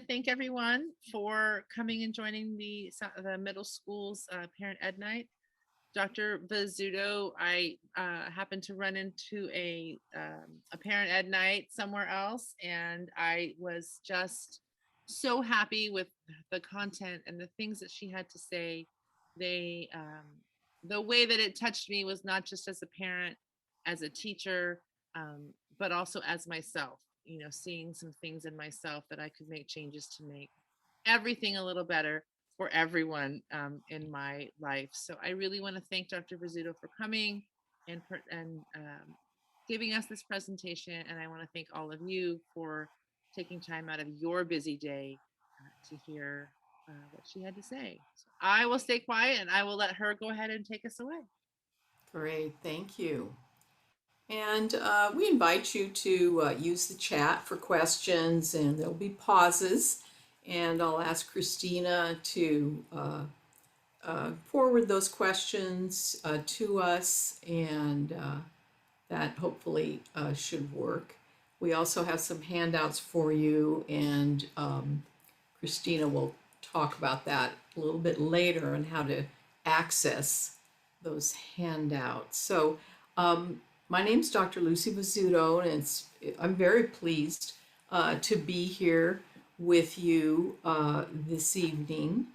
thank everyone for coming and joining the middle school's parent ed night. Dr. Vezzuto, I happened to run into a parent ed night somewhere else, and I was just so happy with the content and the things that she had to say. They The way that it touched me was not just as a parent, as a teacher, but also as myself. You know, seeing some things in myself that I could make changes to make everything a little better for everyone in my life. So I really want to thank Dr. Rizzuto for coming and giving us this presentation. And I want to thank all of you for taking time out of your busy day to hear what she had to say. So I will stay quiet and I will let her go ahead and take us away. Great, thank you. And we invite you to use the chat for questions, and there'll be pauses. And I'll ask Christina to forward those questions to us, and that hopefully should work. We also have some handouts for you, and Christina will talk about that a little bit later and how to access those handouts. So my name's Dr. Lucy Vezzuto, and I'm very pleased to be here with you this evening.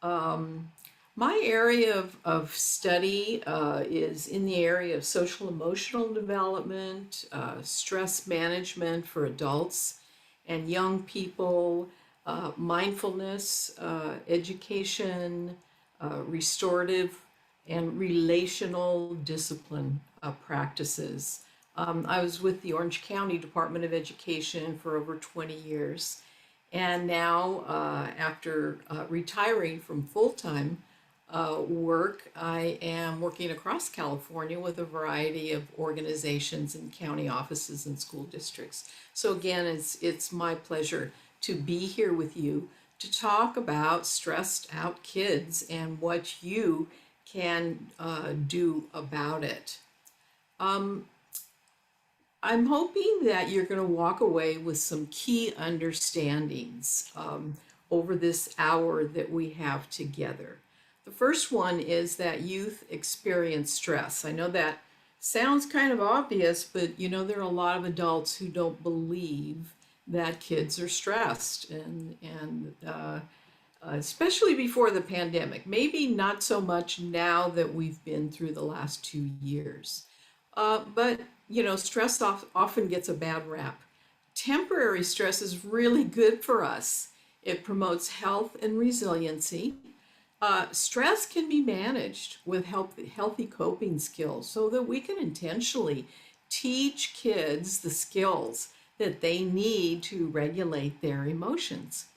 My area of study is in the area of social emotional development, stress management for adults and young people, mindfulness, education, restorative and relational discipline practices. I was with the Orange County Department of Education for over 20 years. And now, after retiring from full-time work, I am working across California with a variety of organizations and county offices and school districts. So again, it's my pleasure to be here with you to talk about stressed out kids and what you can do about it. I'm hoping that you're going to walk away with some key understandings over this hour that we have together. The first one is that youth experience stress. I know that sounds kind of obvious, but you know, there are a lot of adults who don't believe that kids are stressed, and especially before the pandemic. Maybe not so much now that we've been through the last 2 years. But, you know, stress often gets a bad rap. Temporary stress is really good for us. It promotes health and resiliency. Stress can be managed with healthy coping skills so that we can intentionally teach kids the skills that they need to regulate their emotions.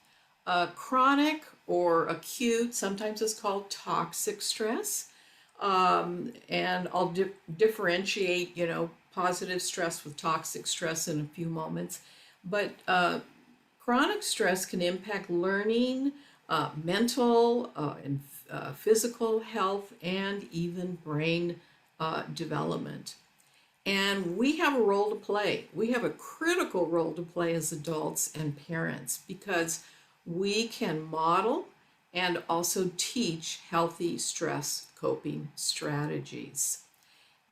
Chronic or acute, sometimes it's called toxic stress. And I'll differentiate, you know, positive stress with toxic stress in a few moments. But chronic stress can impact learning, mental and physical health, and even brain development. And we have a role to play. We have a critical role to play as adults and parents because we can model and also teach healthy stress coping strategies.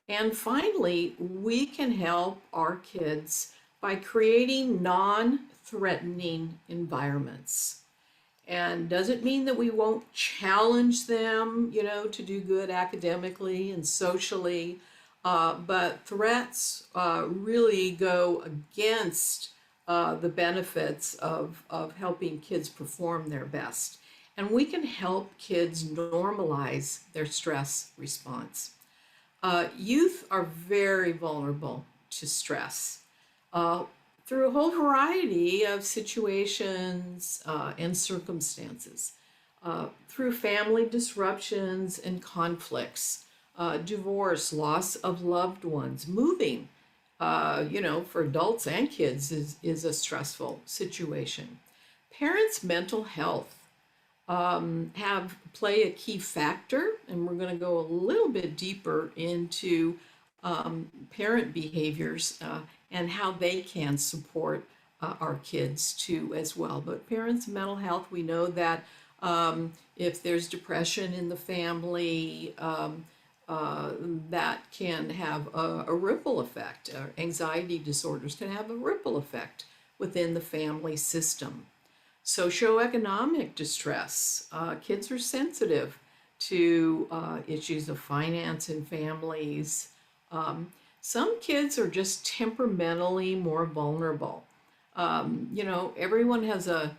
And finally, we can help our kids by creating non-threatening environments. And doesn't mean that we won't challenge them, you know, to do good academically and socially, but threats really go against the benefits of helping kids perform their best. And we can help kids normalize their stress response. Youth are very vulnerable to stress through a whole variety of situations and circumstances, through family disruptions and conflicts, divorce, loss of loved ones, moving, you know, for adults and kids is a stressful situation. Parents' mental health play a key factor, and we're going to go a little bit deeper into parent behaviors and how they can support our kids to as well. But parents' mental health, we know that if there's depression in the family, uh, that can have a ripple effect. Anxiety disorders can have a ripple effect within the family system. Socioeconomic distress. Kids are sensitive to issues of finance in families. Some kids are just temperamentally more vulnerable. Everyone has a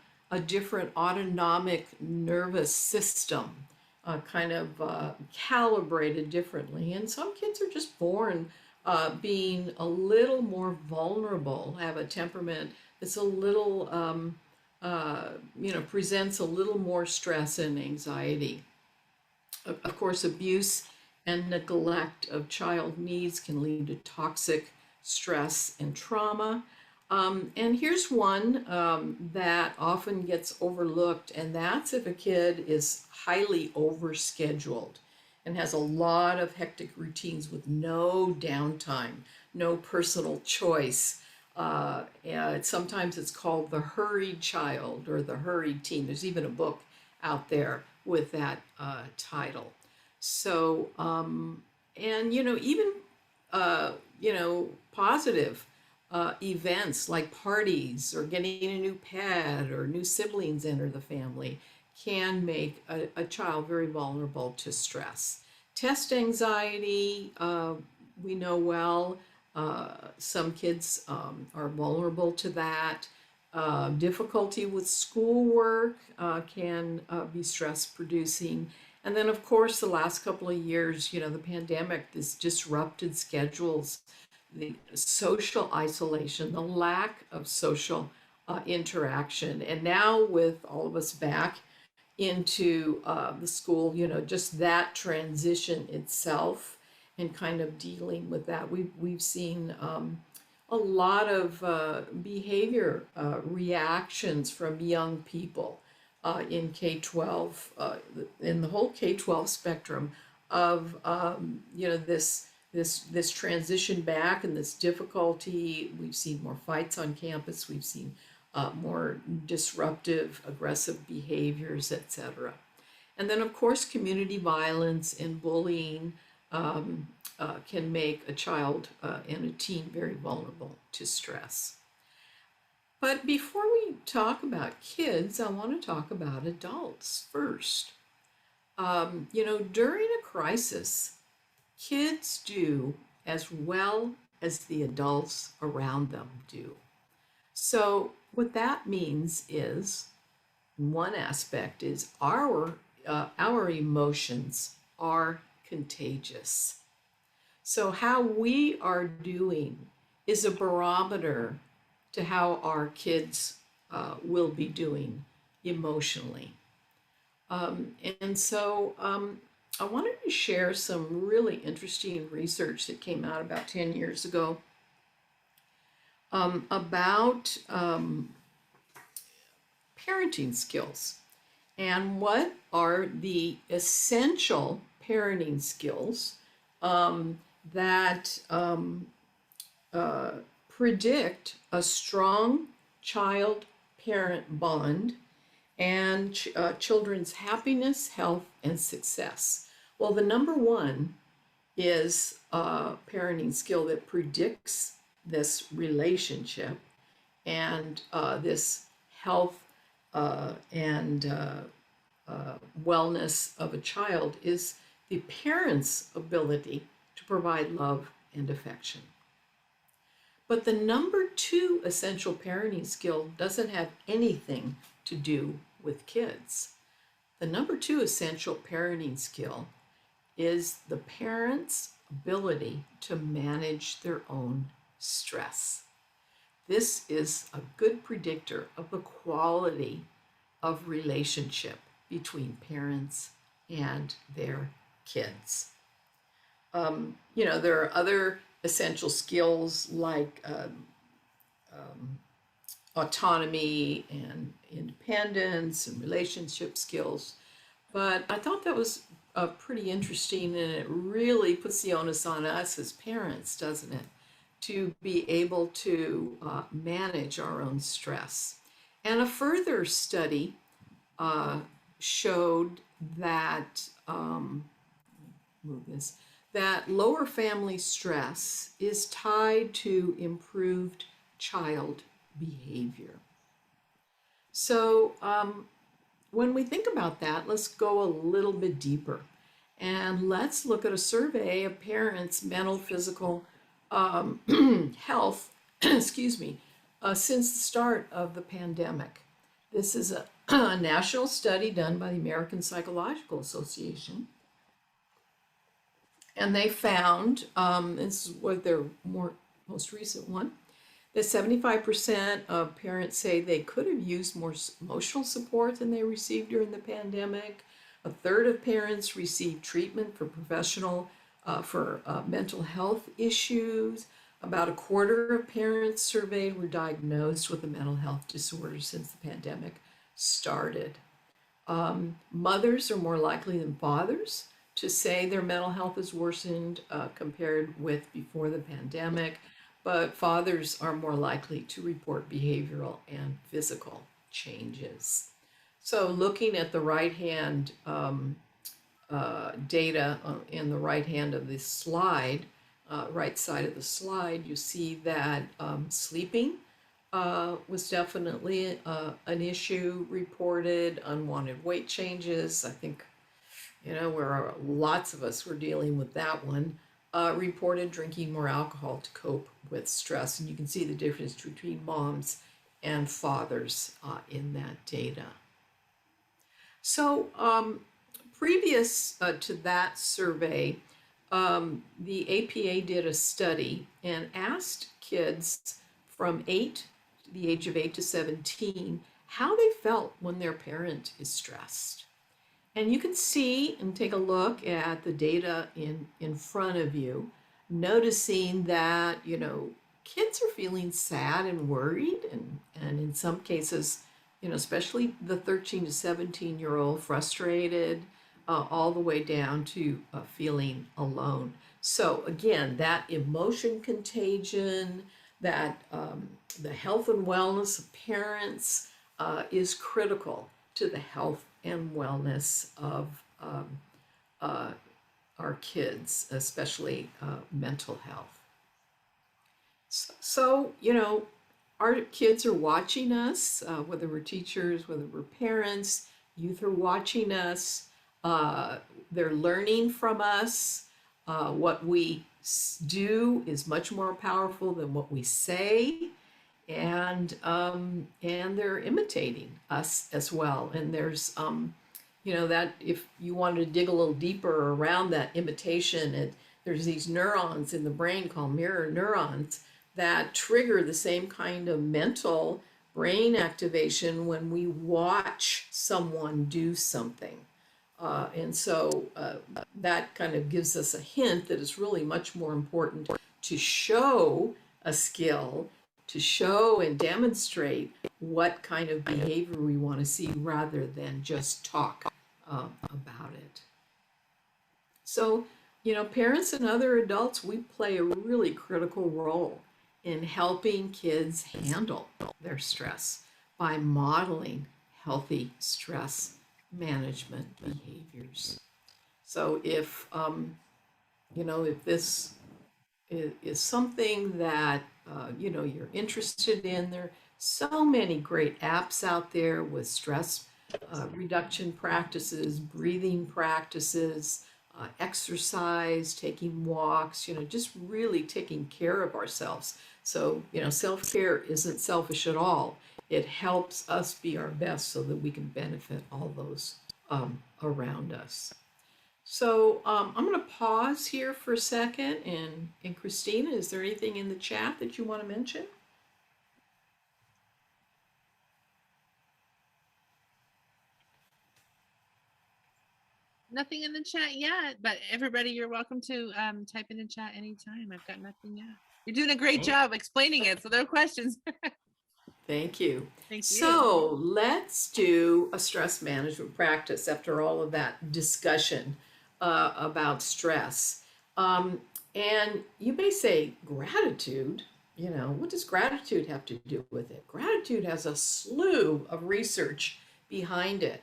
different autonomic nervous system, kind of calibrated differently. And some kids are just born being a little more vulnerable, have a temperament that's a little, presents a little more stress and anxiety. Of course, abuse and neglect of child needs can lead to toxic stress and trauma. And here's one that often gets overlooked, and that's if a kid is highly overscheduled and has a lot of hectic routines with no downtime, no personal choice. Sometimes it's called the hurried child or the hurried teen. There's even a book out there with that title. So, and even positive events like parties or getting a new pet or new siblings enter the family can make a child very vulnerable to stress. Test anxiety, we know well. Some kids are vulnerable to that. Difficulty with schoolwork can be stress producing. And then, of course, the last couple of years, the pandemic, this disrupted schedules, the social isolation, the lack of social interaction. And now, with all of us back into the school, just that transition itself and kind of dealing with that, we've seen a lot of behavior reactions from young people in K-12, in the whole K-12 spectrum of this transition back and this difficulty. We've seen more fights on campus. We've seen more disruptive, aggressive behaviors, etc. And then, of course, community violence and bullying can make a child and a teen very vulnerable to stress. But before we talk about kids, I want to talk about adults first. During a crisis, kids do as well as the adults around them do. So what that means is, one aspect is our emotions are contagious. So how we are doing is a barometer to how our kids will be doing emotionally. And so I wanted to share some really interesting research that came out about 10 years ago about parenting skills and what are the essential parenting skills that predict a strong child-parent bond and children's happiness, health, and success. Well, the number one is a parenting skill that predicts this relationship and this health and wellness of a child is the parent's ability to provide love and affection. But the number two essential parenting skill doesn't have anything to do with kids. The number two essential parenting skill is the parent's ability to manage their own stress. This is a good predictor of the quality of relationship between parents and their kids. There are other essential skills like autonomy and independence and relationship skills. But I thought that was pretty interesting, and it really puts the onus on us as parents, doesn't it? to be able to manage our own stress. And a further study uh, showed that move this that lower family stress is tied to improved child behavior. So when we think about that, let's go a little bit deeper and let's look at a survey of parents' mental, physical health, excuse me, since the start of the pandemic. This is a national study done by the American Psychological Association. And they found, this is what their most recent one, that 75% of parents say they could have used more emotional support than they received during the pandemic. A third of parents received treatment for mental health issues. About a quarter of parents surveyed were diagnosed with a mental health disorder since the pandemic started. Mothers are more likely than fathers to say their mental health has worsened compared with before the pandemic, but fathers are more likely to report behavioral and physical changes. So looking at the right hand data in the right hand of this slide, right side of the slide, you see that sleeping was definitely an issue reported, unwanted weight changes. I think, where lots of us were dealing with that one, reported drinking more alcohol to cope with stress. And you can see the difference between moms and fathers in that data. So previous to that survey, the APA did a study and asked kids from the age of 8 to 17 how they felt when their parent is stressed. And you can see and take a look at the data in front of you, noticing that, kids are feeling sad and worried, and in some cases, especially the 13 to 17-year-old, frustrated, all the way down to feeling alone. So again, that emotion contagion, that the health and wellness of parents is critical to the health and wellness of our kids, especially mental health. So, our kids are watching us, whether we're teachers, whether we're parents, youth are watching us. They're learning from us. What we do is much more powerful than what we say. And they're imitating us as well. And there's that if you wanted to dig a little deeper around that imitation, there's these neurons in the brain called mirror neurons that trigger the same kind of mental brain activation when we watch someone do something. And so that kind of gives us a hint that it's really much more important to show a skill, to show and demonstrate what kind of behavior we want to see rather than just talk about it. So, parents and other adults, we play a really critical role in helping kids handle their stress by modeling healthy stress management behaviors. So if this is something that you're interested in, there are so many great apps out there with stress reduction practices, breathing practices, exercise, taking walks, just really taking care of ourselves. So, self-care isn't selfish at all. It helps us be our best so that we can benefit all those around us. So I'm going to pause here for a second. And Christina, is there anything in the chat that you want to mention? Nothing in the chat yet, but everybody, you're welcome to type in the chat anytime. I've got nothing yet. You're doing a great job explaining it, so there are questions. Thank you. Thank you. So let's do a stress management practice after all of that discussion about stress. And you may say, gratitude, what does gratitude have to do with it? Gratitude has a slew of research behind it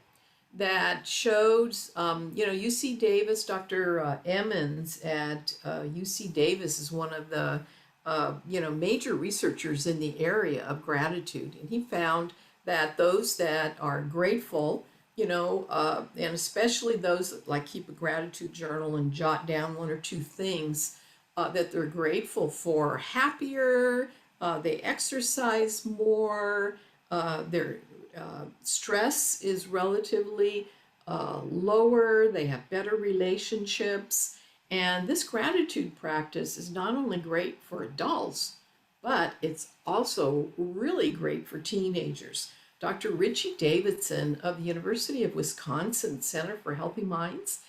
that shows, UC Davis, Dr. Emmons at UC Davis is one of the, major researchers in the area of gratitude. And he found that those that are grateful, and especially those that like keep a gratitude journal and jot down one or two things that they're grateful for, happier, they exercise more, their stress is relatively lower, they have better relationships. And this gratitude practice is not only great for adults, but it's also really great for teenagers. Dr. Richie Davidson of the University of Wisconsin Center for Healthy Minds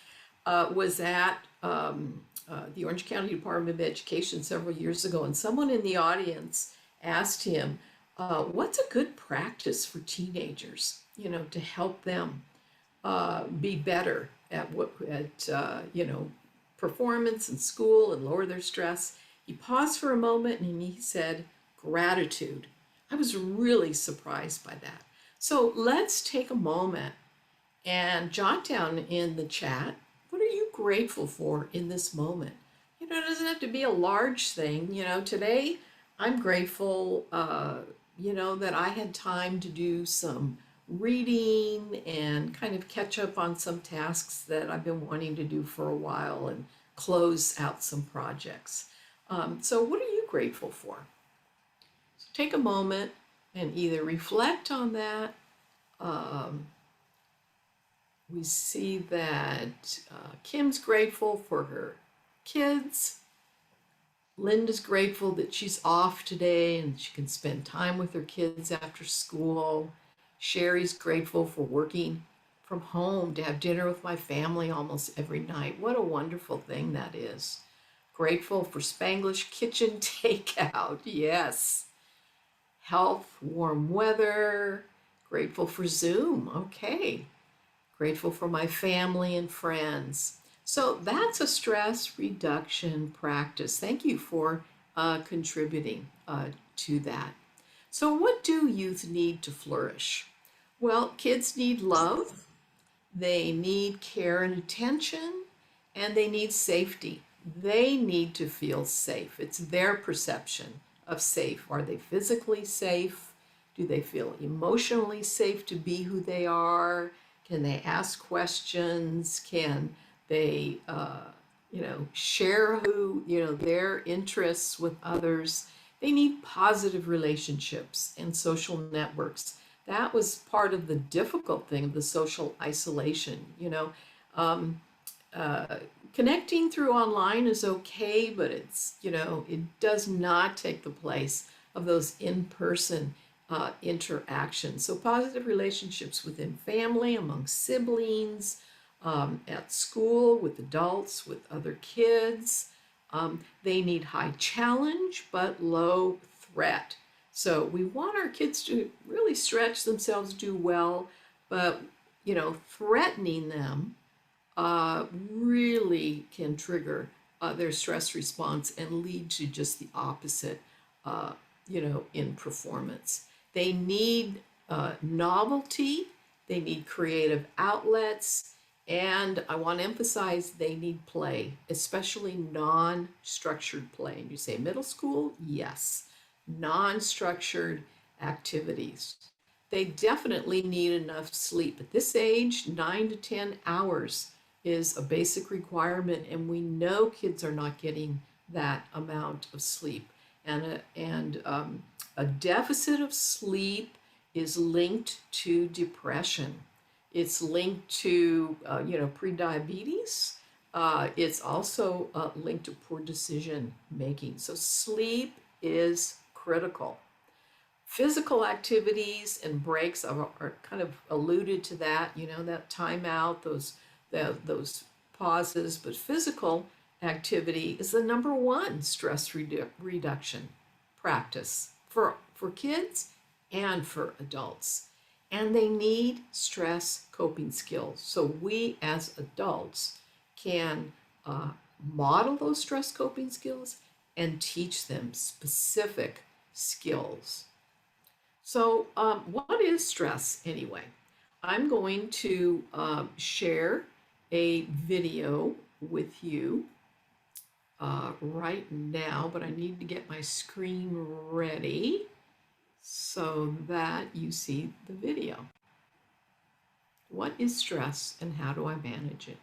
was at the Orange County Department of Education several years ago, and someone in the audience asked him, what's a good practice for teenagers, to help them be better at performance in school and lower their stress? He paused for a moment and he said, gratitude. I was really surprised by that. So let's take a moment and jot down in the chat, what are you grateful for in this moment? It doesn't have to be a large thing. Today I'm grateful, that I had time to do some reading and kind of catch up on some tasks that I've been wanting to do for a while and close out some projects. So what are you grateful for? So take a moment and either reflect on that. We see that Kim's grateful for her kids. Linda's grateful that she's off today and she can spend time with her kids after school. Sherry's grateful for working from home to have dinner with my family almost every night. What a wonderful thing that is. Grateful for Spanglish kitchen takeout. Yes. Health, warm weather. Grateful for Zoom. Okay. Grateful for my family and friends. So that's a stress reduction practice. Thank you for contributing to that. So what do youth need to flourish? Well, kids need love, they need care and attention, and they need safety. They need to feel safe. It's their perception of safe. Are they physically safe? Do they feel emotionally safe to be who they are? Can they ask questions? Can they, share their interests with others? They need positive relationships and social networks. That was part of the difficult thing of the social isolation. Connecting through online is okay, but it does not take the place of those in-person interaction. So positive relationships within family, among siblings, at school, with adults, with other kids. They need high challenge, but low threat. So we want our kids to really stretch themselves, do well, but, threatening them really can trigger their stress response and lead to just the opposite, in performance. They need novelty, they need creative outlets, and I want to emphasize they need play, especially non-structured play. And you say middle school? Yes. Non-structured activities. They definitely need enough sleep. At this age, 9 to 10 hours is a basic requirement, and we know kids are not getting that amount of sleep. And a deficit of sleep is linked to depression. It's linked to, prediabetes. It's also linked to poor decision making. So sleep is critical. Physical activities and breaks are kind of alluded to that, that timeout, those pauses. But physical activity is the number one stress reduction practice for kids and for adults. And they need stress coping skills. So we as adults can model those stress coping skills, and teach them specific skills. So, what is stress anyway? I'm going to share a video with you right now, but I need to get my screen ready so that you see the video. What is stress and how do I manage it?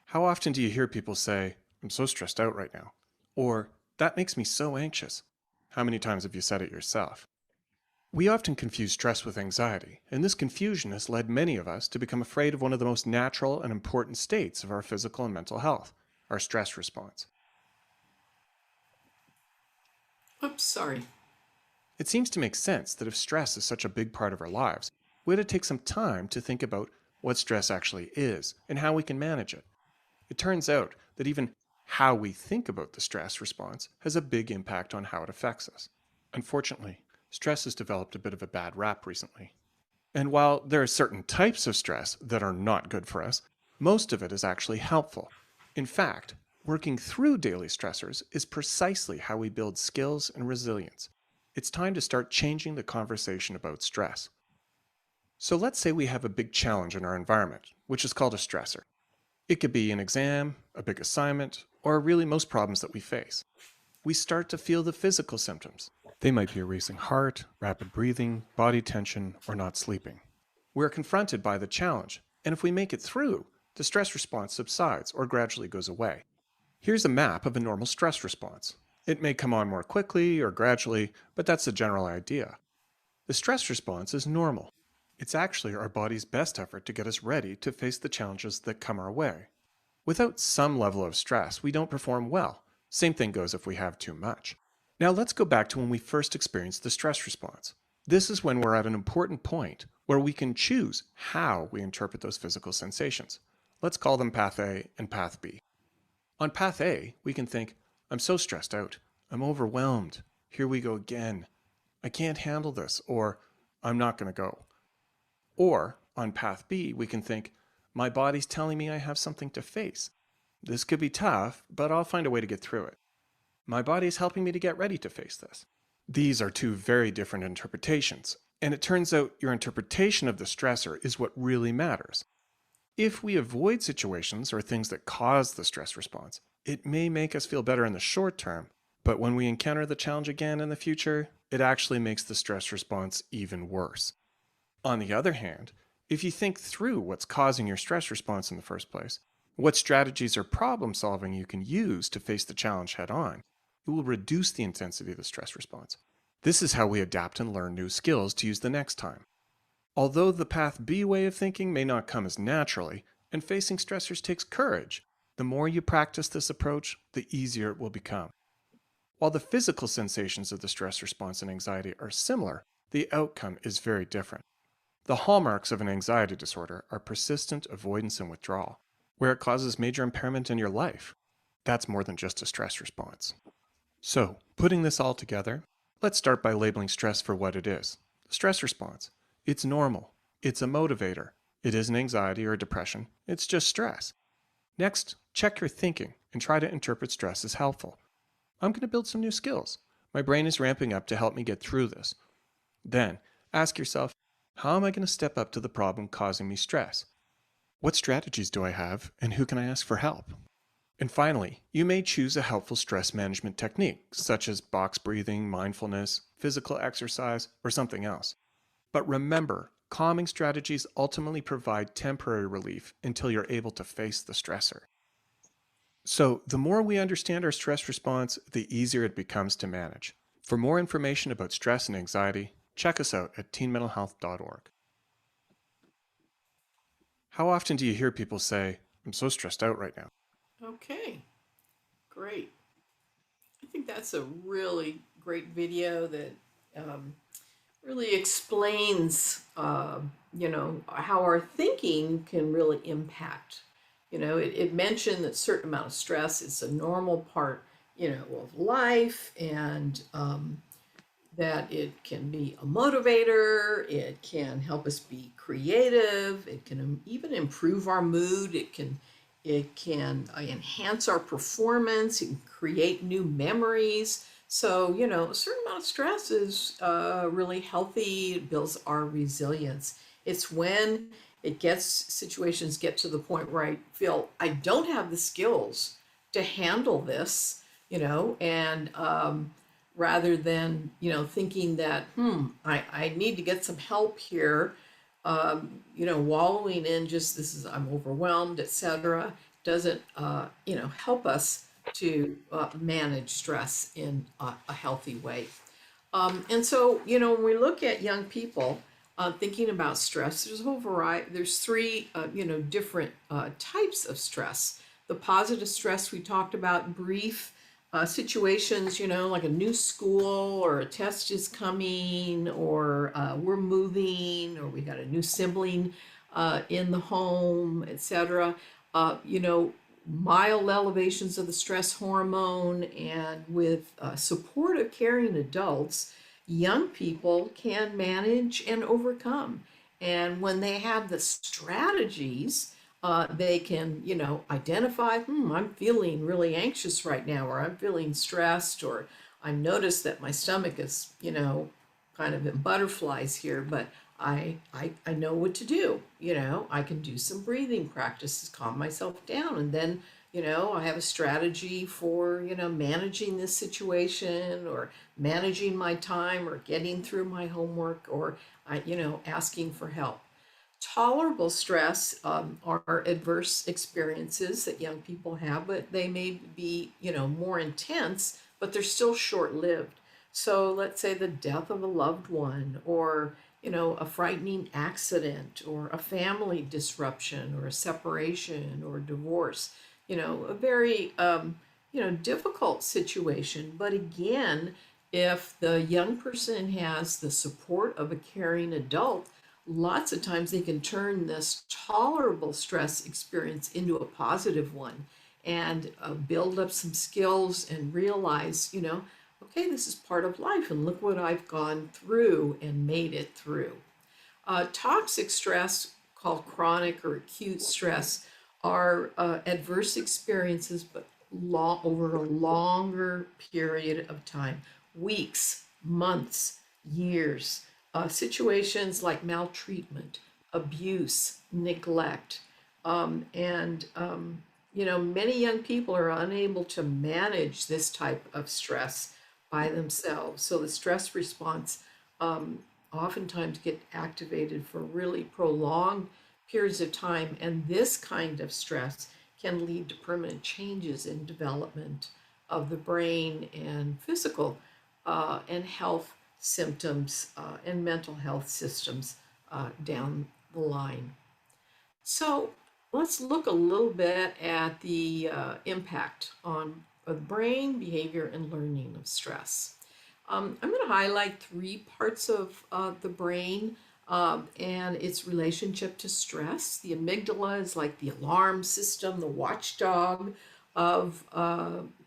How often do you hear people say, I'm so stressed out right now? Or, that makes me so anxious? How many times have you said it yourself? We often confuse stress with anxiety, and this confusion has led many of us to become afraid of one of the most natural and important states of our physical and mental health, our stress response. Oops, sorry. It seems to make sense that if stress is such a big part of our lives, we ought to take some time to think about what stress actually is and how we can manage it. It turns out that even how we think about the stress response has a big impact on how it affects us. Unfortunately, stress has developed a bit of a bad rap recently. And while there are certain types of stress that are not good for us, most of it is actually helpful. In fact, working through daily stressors is precisely how we build skills and resilience. It's time to start changing the conversation about stress. So let's say we have a big challenge in our environment, which is called a stressor. It could be an exam, a big assignment, or really most problems that we face. We start to feel the physical symptoms. They might be a racing heart, rapid breathing, body tension, or not sleeping. We're confronted by the challenge, and if we make it through, the stress response subsides or gradually goes away. Here's a map of a normal stress response. It may come on more quickly or gradually, but that's the general idea. The stress response is normal. It's actually our body's best effort to get us ready to face the challenges that come our way. Without some level of stress, we don't perform well. Same thing goes if we have too much. Now let's go back to when we first experienced the stress response. This is when we're at an important point where we can choose how we interpret those physical sensations. Let's call them path A and path B. On path A, we can think, I'm so stressed out. I'm overwhelmed. Here we go again. I can't handle this, or I'm not going to go. Or on path B, we can think, my body's telling me I have something to face. This could be tough, but I'll find a way to get through it. My body is helping me to get ready to face this. These are two very different interpretations, and it turns out your interpretation of the stressor is what really matters. If we avoid situations or things that cause the stress response, it may make us feel better in the short term, but when we encounter the challenge again in the future, it actually makes the stress response even worse. On the other hand, if you think through what's causing your stress response in the first place, what strategies or problem solving you can use to face the challenge head on, it will reduce the intensity of the stress response. This is how we adapt and learn new skills to use the next time. Although the path B way of thinking may not come as naturally, and facing stressors takes courage, the more you practice this approach, the easier it will become. While the physical sensations of the stress response and anxiety are similar, the outcome is very different. The hallmarks of an anxiety disorder are persistent avoidance and withdrawal, where it causes major impairment in your life. That's more than just a stress response. So, putting this all together, let's start by labeling stress for what it is. Stress response. It's normal. It's a motivator. It isn't anxiety or depression. It's just stress. Next, check your thinking and try to interpret stress as helpful. I'm going to build some new skills. My brain is ramping up to help me get through this. Then, ask yourself, how am I going to step up to the problem causing me stress? What strategies do I have, and who can I ask for help? And finally, you may choose a helpful stress management technique, such as box breathing, mindfulness, physical exercise, or something else. But remember, calming strategies ultimately provide temporary relief until you're able to face the stressor. So, the more we understand our stress response, the easier it becomes to manage. For more information about stress and anxiety, check us out at teenmentalhealth.org. How often do you hear people say, I'm so stressed out right now? Okay, great. I think that's a really great video that really explains, how our thinking can really impact. It mentioned that certain amount of stress is a normal part, of life, and that it can be a motivator. It can help us be creative. It can even improve our mood. It can it can enhance our performance, it can create new memories. So, a certain amount of stress is really healthy. It builds our resilience. It's when situations get to the point where I feel I don't have the skills to handle this, and rather than, thinking that, I need to get some help here, wallowing in just this is, I'm overwhelmed, etc., doesn't, help us to manage stress in a healthy way. And so, when we look at young people thinking about stress, there's a whole variety. There's three, different types of stress. The positive stress we talked about, brief situations, like a new school or a test is coming, or we're moving, or we got a new sibling in the home, etc. Mild elevations of the stress hormone, and with supportive, caring adults, young people can manage and overcome. And when they have the strategies, they can, identify, I'm feeling really anxious right now, or I'm feeling stressed, or I notice that my stomach is, kind of in butterflies here, but I know what to do. I can do some breathing practices, calm myself down, and then, I have a strategy for, managing this situation, or managing my time, or getting through my homework, or asking for help. Tolerable stress are adverse experiences that young people have, but they may be, more intense, but they're still short-lived. So let's say the death of a loved one, or a frightening accident, or a family disruption, or a separation, or divorce. A very difficult situation. But again, if the young person has the support of a caring adult, lots of times they can turn this tolerable stress experience into a positive one, and build up some skills and realize, okay, this is part of life, and look what I've gone through and made it through. Toxic stress, called chronic or acute stress, are adverse experiences, but over a longer period of time, weeks, months, years. Situations like maltreatment, abuse, neglect, and many young people are unable to manage this type of stress by themselves. So the stress response oftentimes get activated for really prolonged periods of time, and this kind of stress can lead to permanent changes in development of the brain and physical and health symptoms and mental health systems down the line. So let's look a little bit at the impact on the brain, behavior, and learning of stress. I'm going to highlight three parts of the brain and its relationship to stress. The amygdala is like the alarm system, the watchdog of our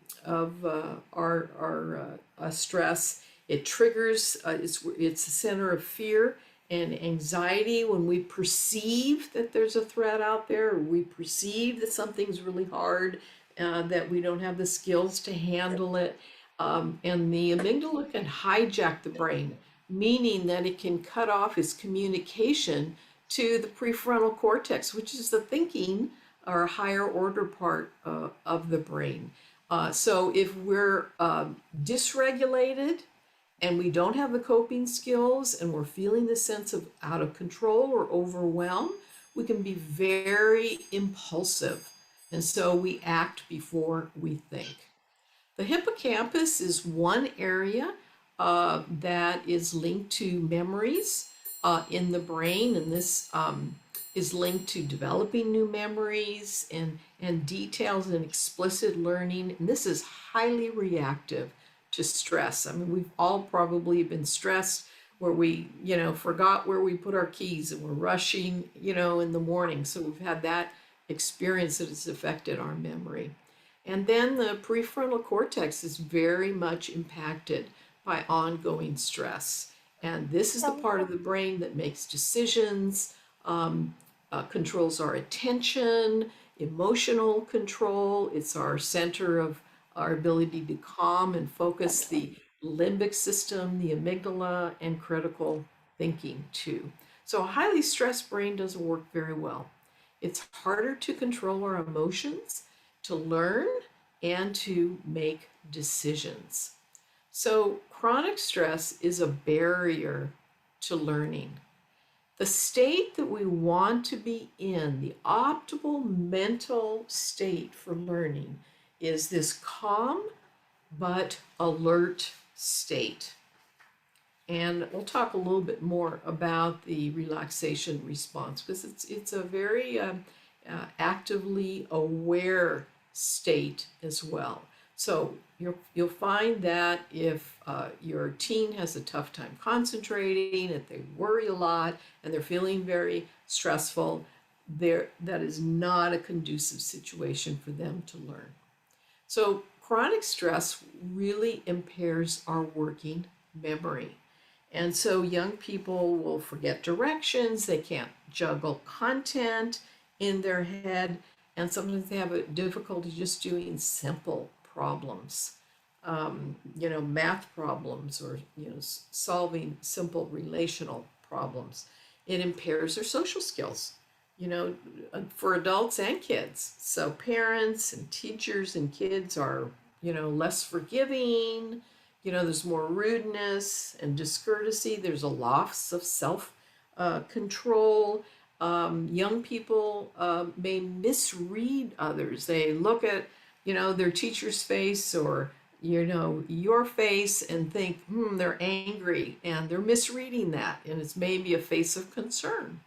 stress. It triggers, it's the center of fear and anxiety when we perceive that there's a threat out there, or we perceive that something's really hard, that we don't have the skills to handle it. And the amygdala can hijack the brain, meaning that it can cut off its communication to the prefrontal cortex, which is the thinking or higher order part of the brain. So if we're dysregulated and we don't have the coping skills, and we're feeling the sense of out of control or overwhelmed, we can be very impulsive. And so we act before we think. The hippocampus is one area that is linked to memories in the brain, and this is linked to developing new memories and details and explicit learning. And this is highly reactive to stress. I mean, we've all probably been stressed where we, forgot where we put our keys, and we're rushing, in the morning. So we've had that experience that has affected our memory. And then the prefrontal cortex is very much impacted by ongoing stress. And this is the part of the brain that makes decisions, controls our attention, emotional control. It's our center of our ability to calm and focus the limbic system, the amygdala, and critical thinking too. So a highly stressed brain doesn't work very well. It's harder to control our emotions, to learn, and to make decisions. So chronic stress is a barrier to learning. The state that we want to be in, the optimal mental state for learning, is this calm but alert state. And we'll talk a little bit more about the relaxation response because it's a very actively aware state as well. So you'll find that if your teen has a tough time concentrating, if they worry a lot, and they're feeling very stressful, that is not a conducive situation for them to learn. So chronic stress really impairs our working memory. And so young people will forget directions, they can't juggle content in their head, and sometimes they have a difficulty just doing simple problems, math problems or, solving simple relational problems. It impairs their social skills, for adults and kids. So parents and teachers and kids are, less forgiving. There's more rudeness and discourtesy. There's a loss of self control. Young people may misread others. They look at, their teacher's face or, your face and think, they're angry, and they're misreading that. And it's maybe a face of concern.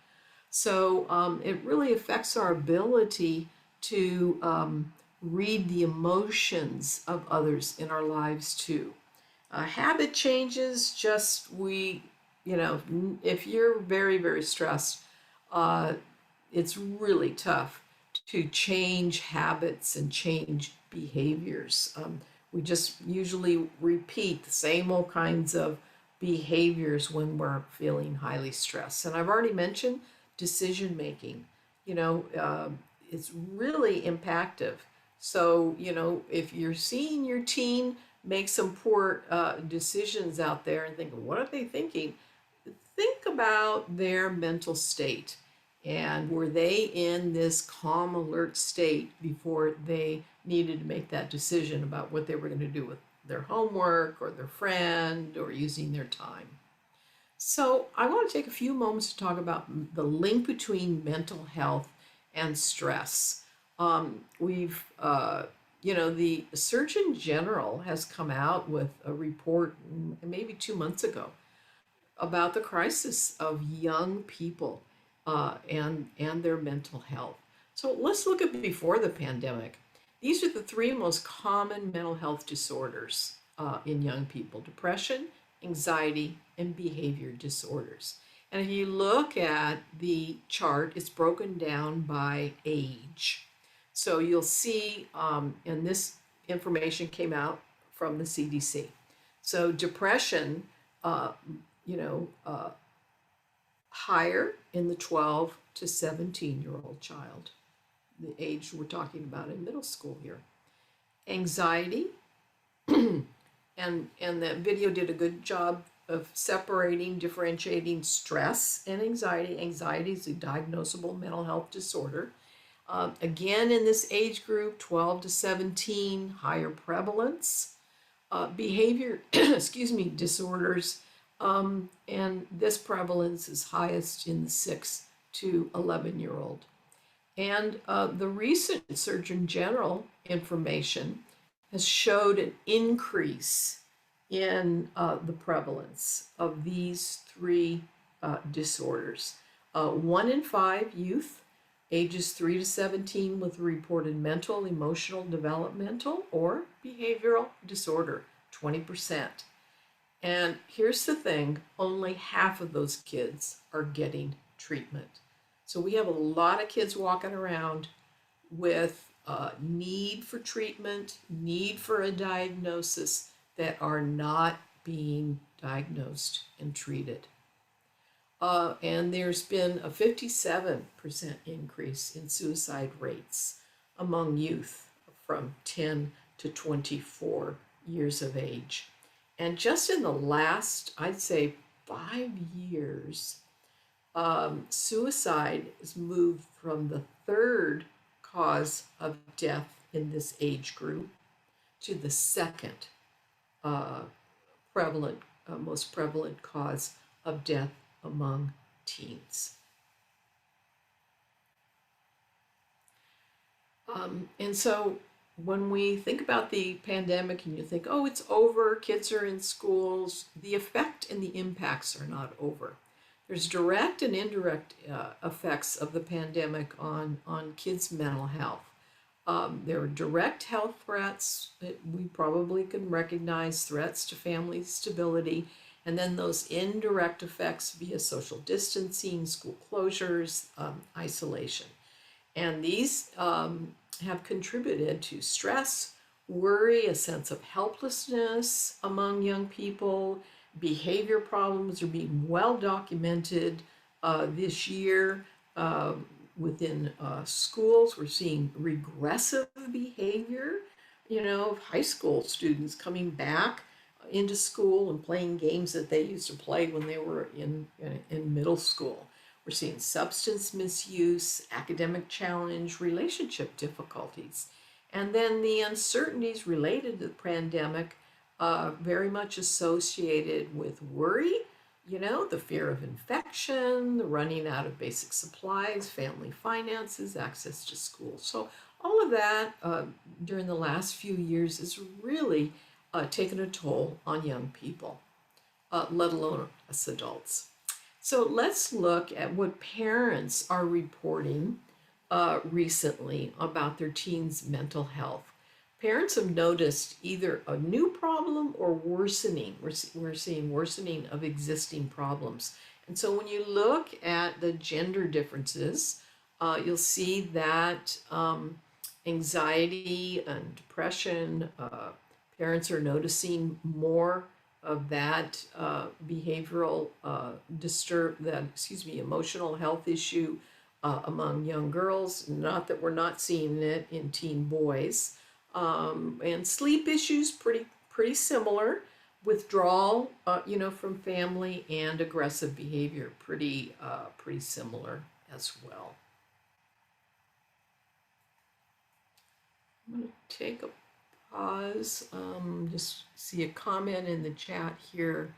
So it really affects our ability to read the emotions of others in our lives too. Habit changes, if you're very, very stressed, it's really tough to change habits and change behaviors. We just usually repeat the same old kinds of behaviors when we're feeling highly stressed. And I've already mentioned decision making. It's really impactful. So, if you're seeing your teen make some poor decisions out there and think, what are they thinking? Think about their mental state. And were they in this calm, alert state before they needed to make that decision about what they were going to do with their homework or their friend or using their time? So I want to take a few moments to talk about the link between mental health and stress. The Surgeon General has come out with a report maybe 2 months ago about the crisis of young people and their mental health. So let's look at before the pandemic. These are the three most common mental health disorders in young people: depression, anxiety, and behavior disorders. And if you look at the chart, it's broken down by age. So you'll see, and this information came out from the CDC. So depression, higher in the 12 to 17-year-old child, the age we're talking about in middle school here. Anxiety, and that video did a good job of separating, differentiating stress and anxiety. Anxiety is a diagnosable mental health disorder. Again, in this age group, 12 to 17, higher prevalence. Behavior, disorders, and this prevalence is highest in the 6 to 11-year-old. And the recent Surgeon General information has showed an increase in the prevalence of these three disorders. 1 in 5 youth ages 3 to 17 with reported mental, emotional, developmental, or behavioral disorder, 20%. And here's the thing, only half of those kids are getting treatment. So we have a lot of kids walking around with need for treatment, need for a diagnosis, that are not being diagnosed and treated. And there's been a 57% increase in suicide rates among youth from 10 to 24 years of age. And just in the last, I'd say, 5 years, suicide has moved from the third cause of death in this age group to the second uh, prevalent, most prevalent cause of death among teens. And so when we think about the pandemic and you think, oh, it's over, kids are in schools, the effect and the impacts are not over. There's direct and indirect effects of the pandemic on kids' mental health. There are direct health threats that we probably can recognize, threats to family stability, and then those indirect effects via social distancing, school closures, isolation. And these have contributed to stress, worry, a sense of helplessness among young people. Behavior problems are being well documented this year within schools. We're seeing regressive behavior, of high school students coming back into school and playing games that they used to play when they were in middle school. We're seeing substance misuse, academic challenge, relationship difficulties. And then the uncertainties related to the pandemic, very much associated with worry, the fear of infection, the running out of basic supplies, family finances, access to school. So all of that during the last few years has really taken a toll on young people, let alone us adults. So let's look at what parents are reporting recently about their teens' mental health. Parents have noticed either a new problem or worsening. We're seeing worsening of existing problems. And so when you look at the gender differences, you'll see that anxiety and depression, parents are noticing more of that behavioral emotional health issue among young girls. Not that we're not seeing it in teen boys. And sleep issues pretty similar. Withdrawal, from family, and aggressive behavior pretty similar as well. I'm going to take a pause. Just see a comment in the chat here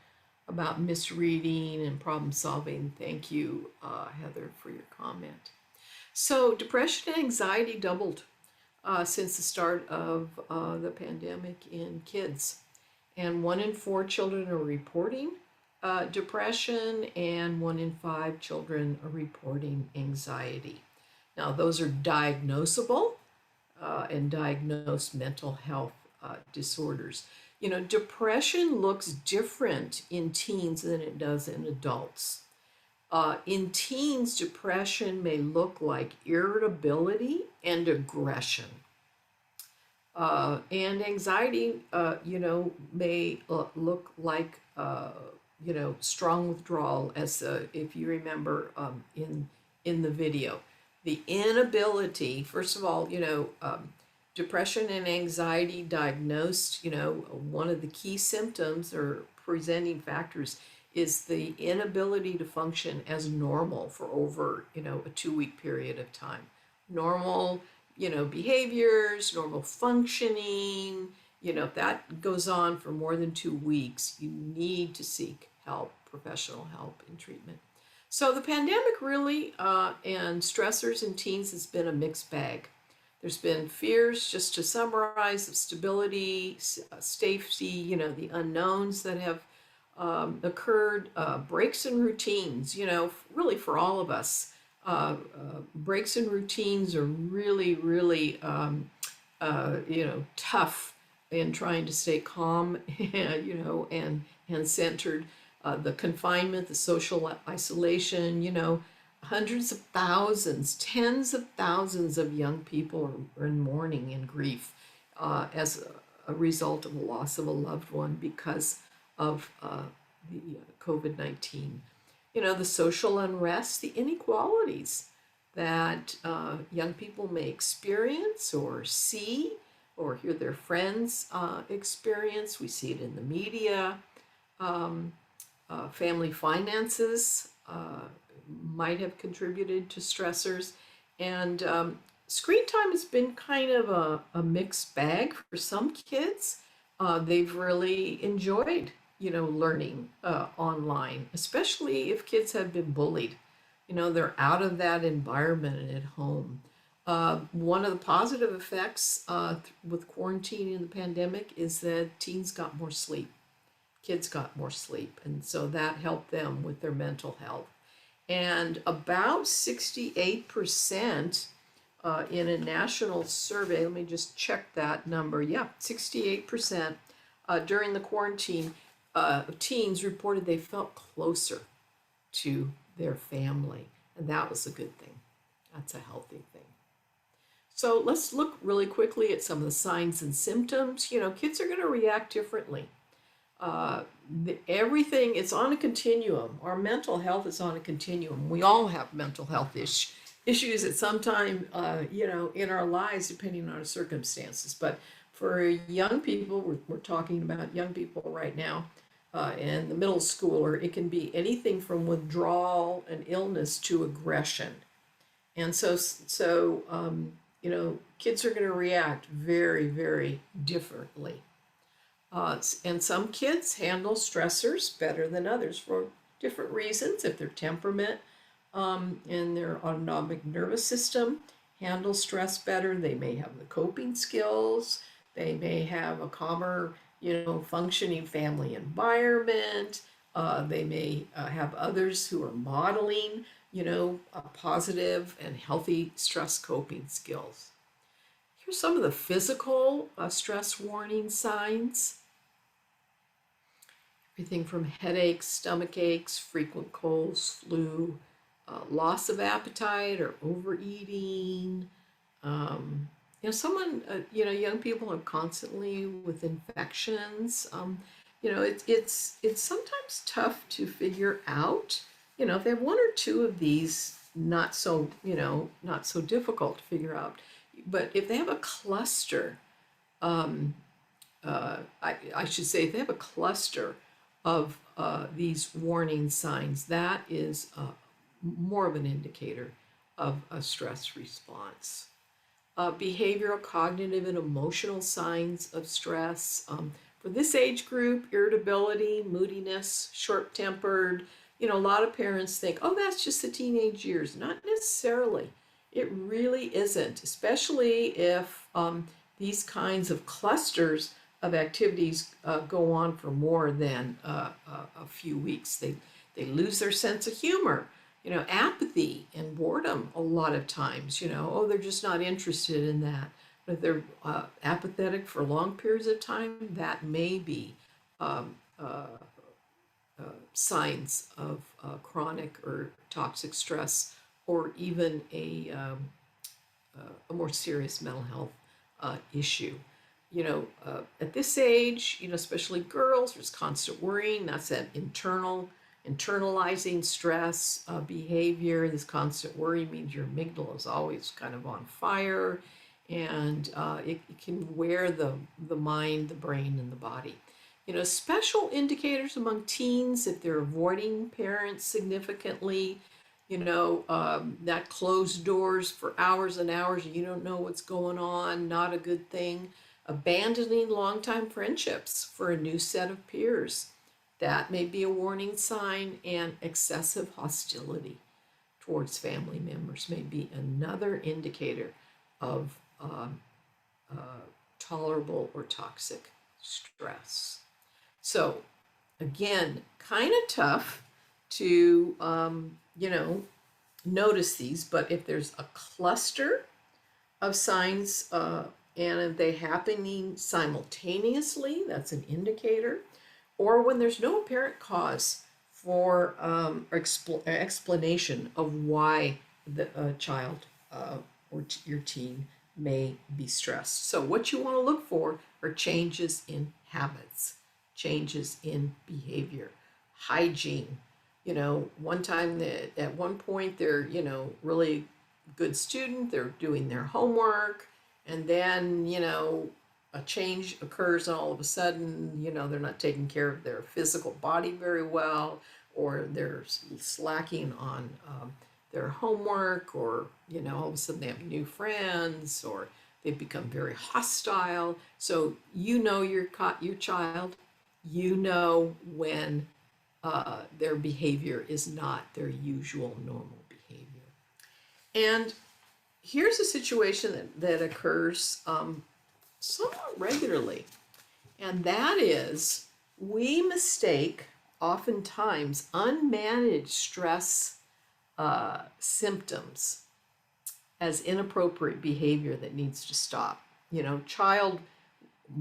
about misreading and problem solving. Thank you, Heather, for your comment. So depression and anxiety doubled since the start of the pandemic in kids. And 1 in 4 children are reporting depression, and 1 in 5 children are reporting anxiety. Now, those are diagnosable and diagnosed mental health disorders. Depression looks different in teens than it does in adults. In teens, depression may look like irritability and aggression. And anxiety, may look like, strong withdrawal, as if you remember in the video. The inability, first of all, depression and anxiety diagnosed, one of the key symptoms or presenting factors is the inability to function as normal for over, a 2-week period of time. Normal, behaviors, normal functioning, if that goes on for more than 2 weeks, you need to seek help, professional help and treatment. So the pandemic really and stressors in teens has been a mixed bag. There's been fears, just to summarize, of stability, safety, the unknowns that have occurred, breaks in routines, really for all of us. Breaks in routines are really, really, tough in trying to stay calm, and centered. The confinement, the social isolation, hundreds of thousands, tens of thousands of young people are in mourning and grief as a result of the loss of a loved one because of the COVID-19. The social unrest, the inequalities that young people may experience or see or hear their friends experience. We see it in the media. Um, Family finances might have contributed to stressors. And screen time has been kind of a mixed bag for some kids. They've really enjoyed, learning online, especially if kids have been bullied. They're out of that environment and at home. One of the positive effects with quarantine and the pandemic is that teens got more sleep. Kids got more sleep, and so that helped them with their mental health. And about 68% in a national survey, let me just check that number. Yeah, 68% during the quarantine, teens reported they felt closer to their family, and that was a good thing. That's a healthy thing. So let's look really quickly at some of the signs and symptoms. Kids are going to react differently. Everything, it's on a continuum. Our mental health is on a continuum. We all have mental health issues at some time, in our lives, depending on our circumstances. But for young people, we're talking about young people right now, and the middle schooler, it can be anything from withdrawal and illness to aggression. And so kids are going to react very, very differently. And some kids handle stressors better than others for different reasons. If their temperament and their autonomic nervous system handle stress better, they may have the coping skills. They may have a calmer, functioning family environment. They may have others who are modeling, a positive and healthy stress coping skills. Here's some of the physical stress warning signs. Everything from headaches, stomach aches, frequent colds, flu, loss of appetite or overeating. Young people are constantly with infections. It's sometimes tough to figure out. If they have one or two of these, not so difficult to figure out. But if they have a cluster, I should say, if they have a cluster of these warning signs, that is more of an indicator of a stress response. Behavioral, cognitive, and emotional signs of stress. For this age group, irritability, moodiness, short-tempered. A lot of parents think, oh, that's just the teenage years. Not necessarily. It really isn't, especially if these kinds of clusters of activities go on for more than a few weeks. They lose their sense of humor, apathy and boredom a lot of times, they're just not interested in that. But if they're apathetic for long periods of time, that may be signs of chronic or toxic stress, or even a more serious mental health issue. At this age, especially girls, there's constant worrying. That's that internalizing stress behavior. This constant worry means your amygdala is always kind of on fire, and it can wear the mind, the brain, and the body. Special indicators among teens, if they're avoiding parents significantly, that closed doors for hours and hours, you don't know what's going on, not a good thing. Abandoning longtime friendships for a new set of peers, that may be a warning sign. And excessive hostility towards family members may be another indicator of tolerable or toxic stress. So again, kind of tough to notice these, but if there's a cluster of signs and they happening simultaneously, that's an indicator. Or when there's no apparent cause for explanation of why the child or your teen may be stressed. So what you want to look for are changes in habits, changes in behavior, hygiene. One time at one point they're, really good student, they're doing their homework, and then, a change occurs and all of a sudden, they're not taking care of their physical body very well, or they're slacking on their homework, or, all of a sudden they have new friends, or they've become very hostile. So, your child, when their behavior is not their usual normal behavior. And here's a situation that occurs somewhat regularly, and that is we mistake oftentimes unmanaged stress symptoms as inappropriate behavior that needs to stop. Child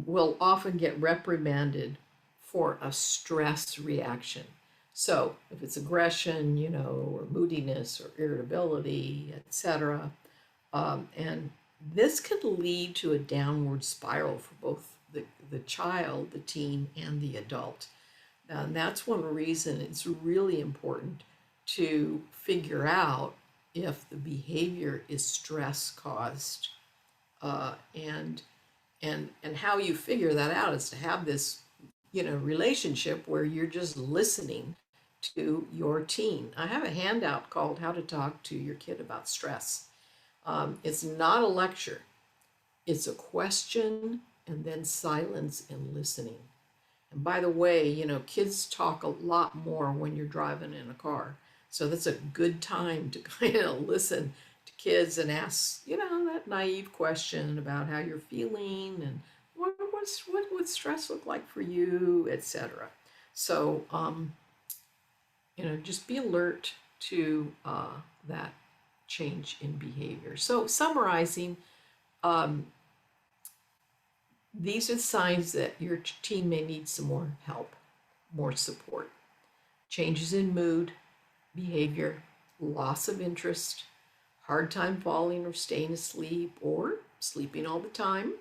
will often get reprimanded for a stress reaction. So if it's aggression, or moodiness or irritability, etc., and this could lead to a downward spiral for both the child, the teen, and the adult. And that's one reason it's really important to figure out if the behavior is stress caused, and how you figure that out is to have this relationship where you're just listening to your teen. I have a handout called How to Talk to Your Kid About Stress. It's not a lecture, it's a question and then silence and listening. And by the way, kids talk a lot more when you're driving in a car. So that's a good time to kind of listen to kids and ask, that naive question about how you're feeling and what stress look like for you, etc. So, just be alert to that change in behavior. So, summarizing, these are signs that your teen may need some more help, more support. Changes in mood, behavior, loss of interest, hard time falling or staying asleep, or sleeping all the time.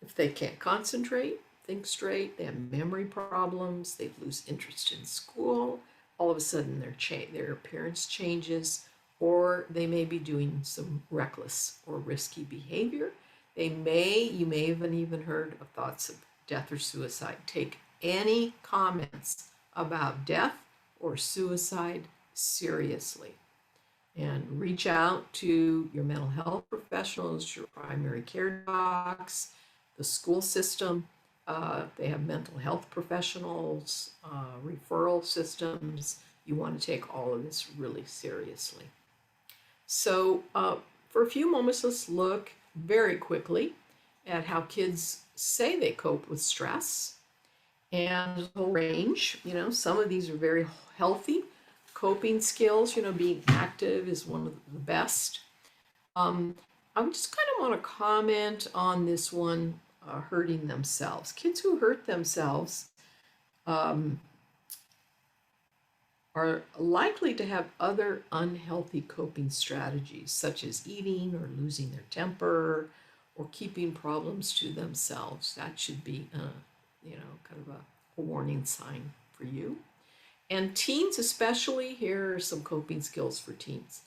If they can't concentrate, think straight, they have memory problems, they lose interest in school, all of a sudden their appearance changes, or they may be doing some reckless or risky behavior. You may have even heard of thoughts of death or suicide. Take any comments about death or suicide seriously, and reach out to your mental health professionals, your primary care docs, the school system. They have mental health professionals, referral systems. You want to take all of this really seriously. So for a few moments, let's look very quickly at how kids say they cope with stress. And there's a whole range. Some of these are very healthy coping skills. Being active is one of the best. I just kind of want to comment on this one, hurting themselves. Kids who hurt themselves are likely to have other unhealthy coping strategies, such as eating or losing their temper or keeping problems to themselves. That should be, kind of a warning sign for you. And teens especially, here are some coping skills for teens.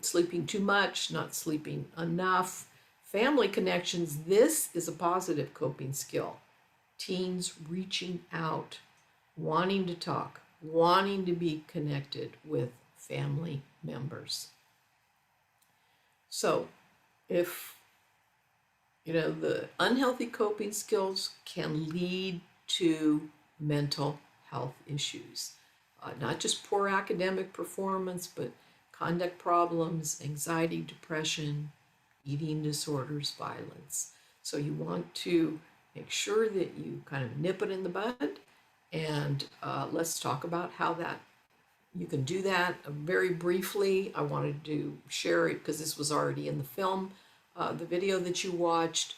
Sleeping too much, not sleeping enough, family connections. This is a positive coping skill. Teens reaching out, wanting to talk, wanting to be connected with family members. So if the unhealthy coping skills can lead to mental health issues, not just poor academic performance, but conduct problems, anxiety, depression, eating disorders, violence. So you want to make sure that you kind of nip it in the bud, and let's talk about how that you can do that. Very briefly, I wanted to share it because this was already in the film, the video that you watched.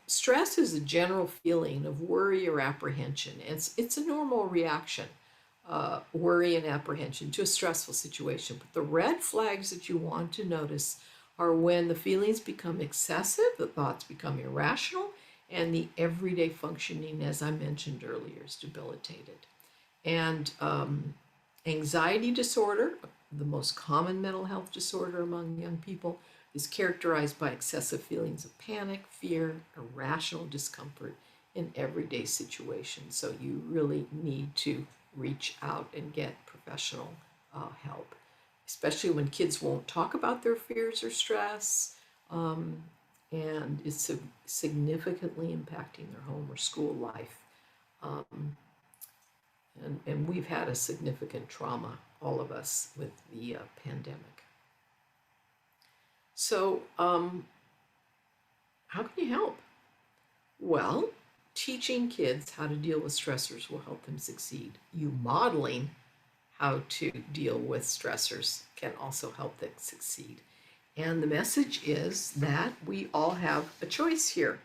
Stress is a general feeling of worry or apprehension. It's a normal reaction, worry and apprehension to a stressful situation. But the red flags that you want to notice are when the feelings become excessive, the thoughts become irrational, and the everyday functioning, as I mentioned earlier, is debilitated. And Anxiety disorder, the most common mental health disorder among young people, is characterized by excessive feelings of panic, fear, irrational discomfort in everyday situations. So you really need to reach out and get professional help, especially when kids won't talk about their fears or stress, um, and it's significantly impacting their home or school life. Um, and we've had a significant trauma, all of us, with the pandemic. So, how can you help? Well, teaching kids how to deal with stressors will help them succeed. You modeling how to deal with stressors can also help them succeed. And the message is that we all have a choice here.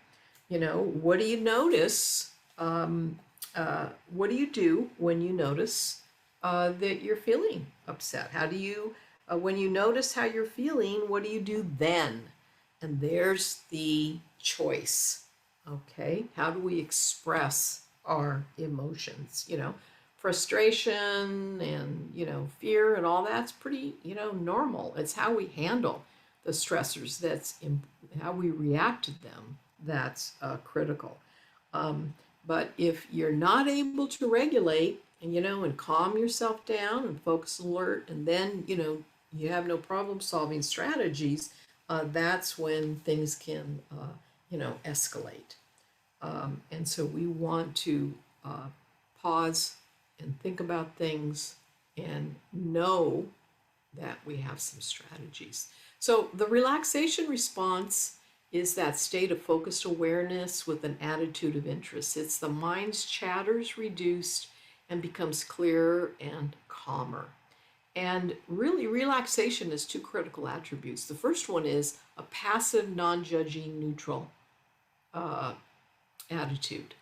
You know, what do you notice? What do you do when you notice that you're feeling upset? How do you, when you notice how you're feeling, what do you do then? And there's the choice. Okay, how do we express our emotions? You know, frustration and, you know, fear and all that's pretty, you know, normal. It's how we handle the stressors, how we react to them, that's critical. But if you're not able to regulate and, you know, and calm yourself down and focus alert, and then, you know, you have no problem solving strategies, that's when things can, you know, escalate. And so we want to pause and think about things and know that we have some strategies. So the relaxation response is that state of focused awareness with an attitude of interest. It's the mind's chatters reduced and becomes clearer and calmer. And really, relaxation has two critical attributes. The first one is a passive, non-judging, neutral attitude.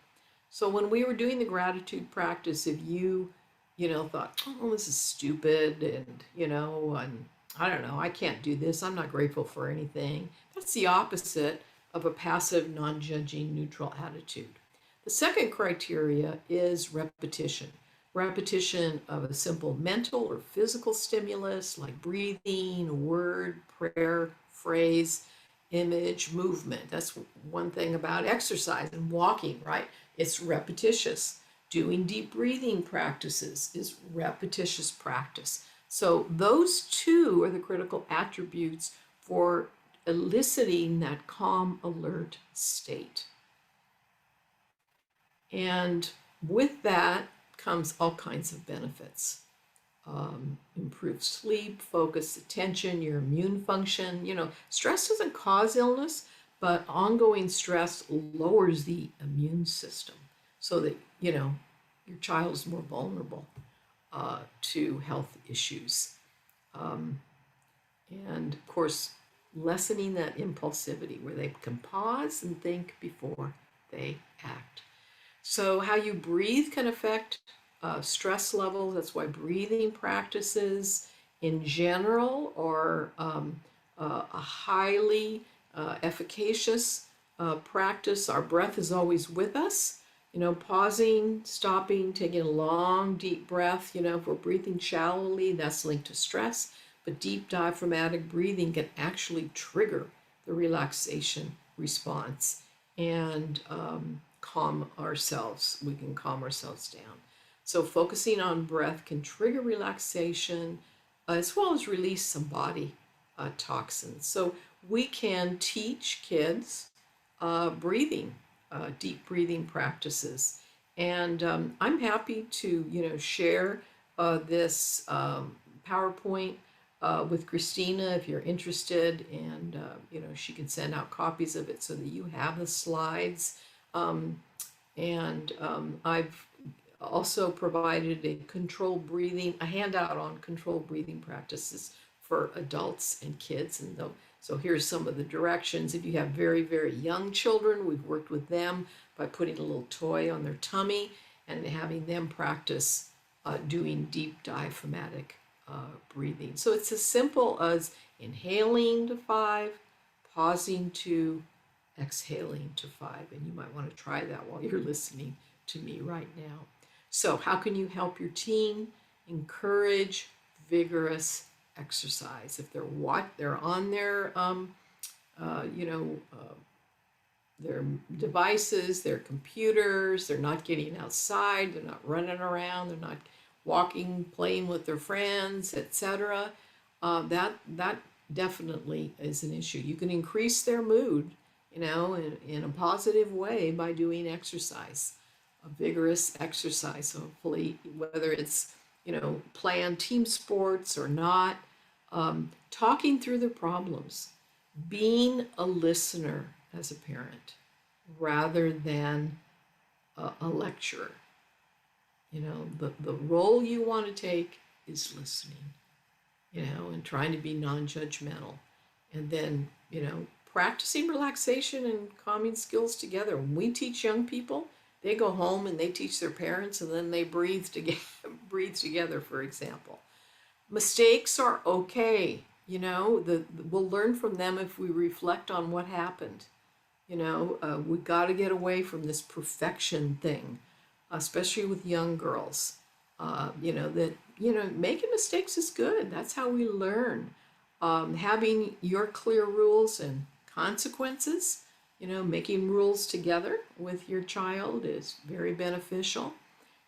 So when we were doing the gratitude practice, if you know, thought, oh, this is stupid, and, you know, and I don't know, I can't do this, I'm not grateful for anything, that's the opposite of a passive, non-judging, neutral attitude. The second criteria is repetition. Repetition of a simple mental or physical stimulus like breathing, a word, prayer, phrase, image, movement. That's one thing about exercise and walking, right? It's repetitious. Doing deep breathing practices is repetitious practice. So those two are the critical attributes for eliciting that calm, alert state. And with that comes all kinds of benefits. Improved sleep, focus, attention, your immune function. You know, stress doesn't cause illness, but ongoing stress lowers the immune system so that, you know, your child is more vulnerable to health issues. And of course, lessening that impulsivity where they can pause and think before they act. So, how you breathe can affect stress levels. That's why breathing practices in general are a highly efficacious practice. Our breath is always with us. You know, pausing, stopping, taking a long, deep breath. You know, if we're breathing shallowly, that's linked to stress. But deep diaphragmatic breathing can actually trigger the relaxation response and calm ourselves. We can calm ourselves down. So focusing on breath can trigger relaxation as well as release some body toxins. So we can teach kids breathing, deep breathing practices. And I'm happy to, you know, share this PowerPoint with Christina if you're interested, and you know, she can send out copies of it so that you have the slides. I've also provided a handout on controlled breathing practices for adults and kids. And so here's some of the directions. If you have very, very young children, we've worked with them by putting a little toy on their tummy and having them practice doing deep diaphragmatic breathing. So it's as simple as inhaling to 5, pausing to, exhaling to 5. And you might want to try that while you're listening to me right now. So how can you help your teen Encourage vigorous exercise. If they're on their you know, their devices, their computers, they're not getting outside, they're not running around, they're not walking, playing with their friends, etc. That definitely is an issue. You can increase their mood, you know, in a positive way by doing exercise, a vigorous exercise. Hopefully, whether it's, you know, planned team sports or not, talking through their problems, being a listener as a parent rather than a lecturer. You know, the role you want to take is listening, you know, and trying to be non-judgmental. And then, you know, practicing relaxation and calming skills together. When we teach young people, they go home and they teach their parents, and then they breathe together, breathe together, for example. Mistakes are okay. You know, we'll learn from them if we reflect on what happened. You know, we got to get away from this perfection thing, especially with young girls. You know, that, you know, making mistakes is good. That's how we learn. Having your clear rules and consequences, you know, making rules together with your child is very beneficial.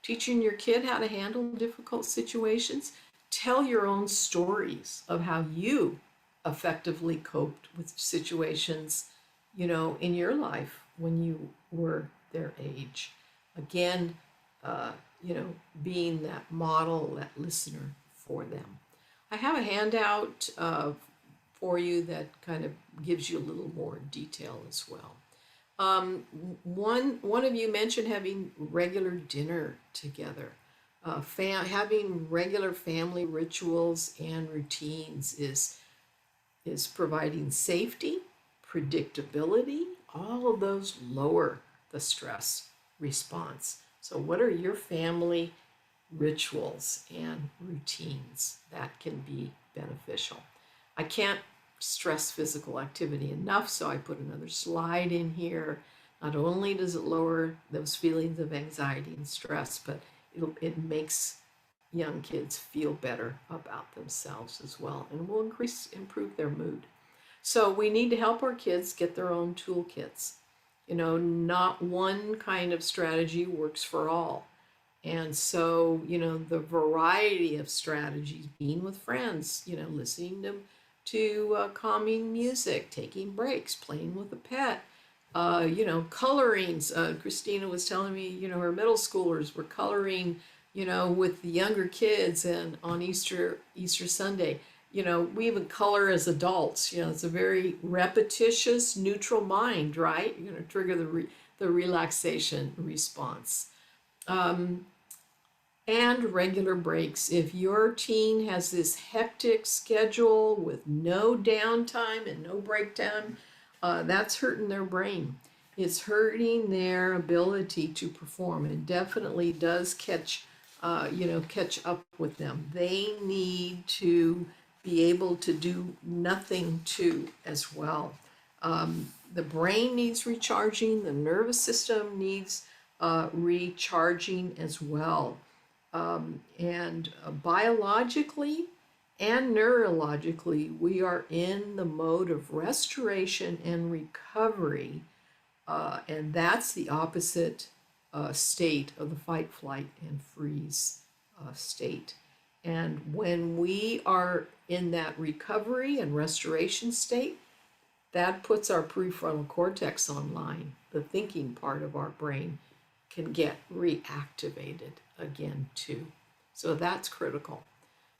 Teaching your kid how to handle difficult situations. Tell your own stories of how you effectively coped with situations, you know, in your life when you were their age. Again, you know, being that model, that listener for them. I have a handout for you that kind of gives you a little more detail as well. One of you mentioned having regular dinner together. Having regular family rituals and routines is providing safety, predictability. All of those lower the stress response. So, what are your family rituals and routines that can be beneficial? I can't stress physical activity enough, so I put another slide in here. Not only does it lower those feelings of anxiety and stress, but it makes young kids feel better about themselves as well, and will improve their mood. So we need to help our kids get their own toolkits. You know, not one kind of strategy works for all. And so, you know, the variety of strategies, being with friends, you know, listening to calming music, taking breaks, playing with a pet, you know, colorings. Christina was telling me, you know, her middle schoolers were coloring, you know, with the younger kids, and on Easter Sunday, you know, we even color as adults. You know, it's a very repetitious, neutral mind, right? You're going to trigger the relaxation response. And regular breaks. If your teen has this hectic schedule with no downtime and no break time, that's hurting their brain. It's hurting their ability to perform. It definitely does catch up with them. They need to be able to do nothing too as well. The brain needs recharging. The nervous system needs recharging as well. And biologically and neurologically, we are in the mode of restoration and recovery, and that's the opposite state of the fight, flight, and freeze state. And when we are in that recovery and restoration state, that puts our prefrontal cortex online. The thinking part of our brain can get reactivated again too. So that's critical.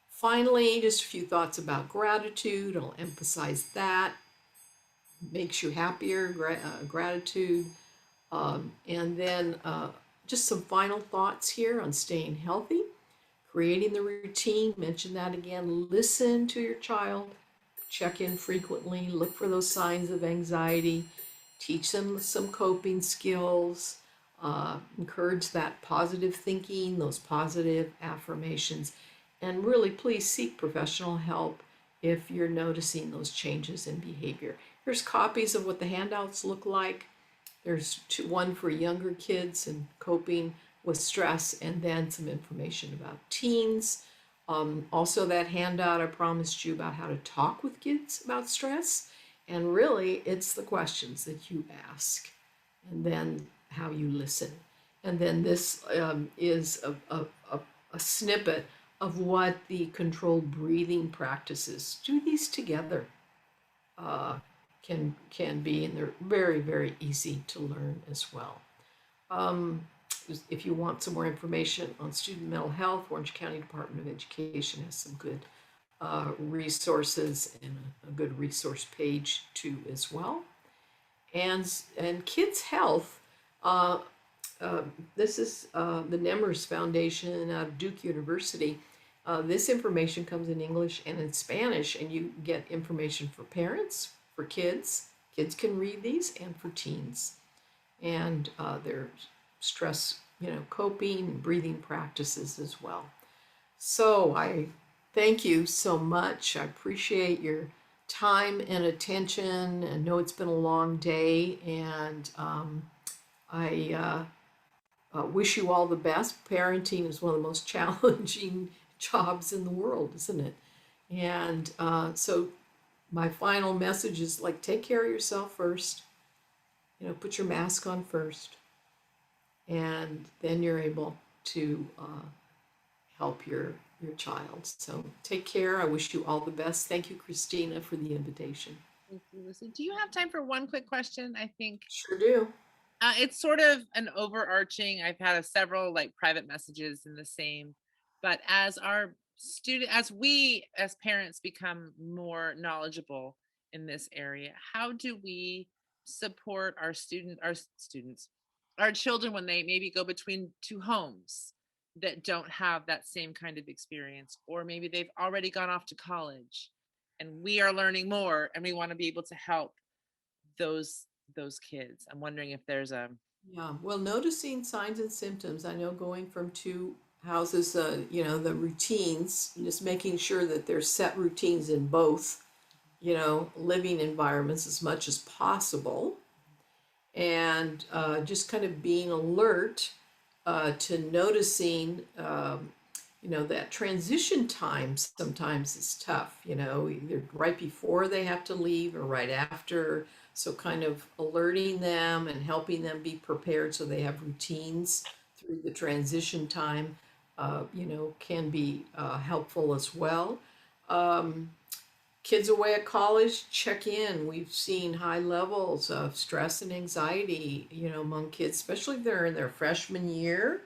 Finally, just a few thoughts about gratitude. I'll emphasize that. Makes you happier, gratitude. And then just some final thoughts here on staying healthy. Creating the routine, mention that again. Listen to your child. Check in frequently. Look for those signs of anxiety. Teach them some coping skills. Encourage that positive thinking, those positive affirmations, and really please seek professional help if you're noticing those changes in behavior. Here's copies of what the handouts look like. There's one for younger kids and coping with stress, and then some information about teens. Also, that handout I promised you about how to talk with kids about stress. And really, it's the questions that you ask and then how you listen. And then this is a snippet of what the controlled breathing practices. Do these together. Uh, can be, and they're very, very easy to learn as well. Um, if you want some more information on student mental health, Orange County Department of Education has some good resources and a good resource page too as well. And kids health. Uh, uh, this is the Nemers Foundation out of Duke University. This information comes in English and in Spanish, and you get information for parents, for kids. Kids can read these, and for teens. And their stress, coping, breathing practices as well. So I thank you so much. I appreciate your time and attention. I know it's been a long day, and I wish you all the best. Parenting is one of the most challenging jobs in the world, isn't it? And so my final message is like, take care of yourself first. Put your mask on first, and then you're able to help your child. So take care. I wish you all the best. Thank you, Christina, for the invitation. Thank you, Lucy. Do you have time for one quick question? I think Sure do. it's sort of an overarching. I've had several like private messages in the same, but as we as parents become more knowledgeable in this area, how do we support our children when they maybe go between two homes that don't have that same kind of experience, or maybe they've already gone off to college and we are learning more and we want to be able to help those kids. I'm wondering if there's a Yeah, well, noticing signs and symptoms. I know going from two houses, the routines, just making sure that there's set routines in both, living environments as much as possible. And just kind of being alert to noticing, that transition time sometimes is tough, either right before they have to leave or right after. So kind of alerting them and helping them be prepared so they have routines through the transition time, can be helpful as well. Um, Kids away at college, check in. We've seen high levels of stress and anxiety, among kids, especially if they're in their freshman year.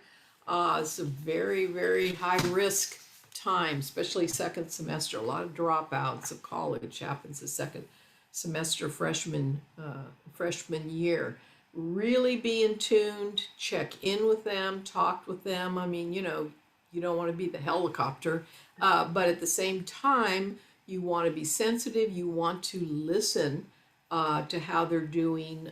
It's a very, very high risk time, especially second semester. A lot of dropouts of college happens the second semester freshman year. Really be in tuned, check in with them, talk with them. I mean, you don't want to be the helicopter, but at the same time, you want to be sensitive. You want to listen to how they're doing.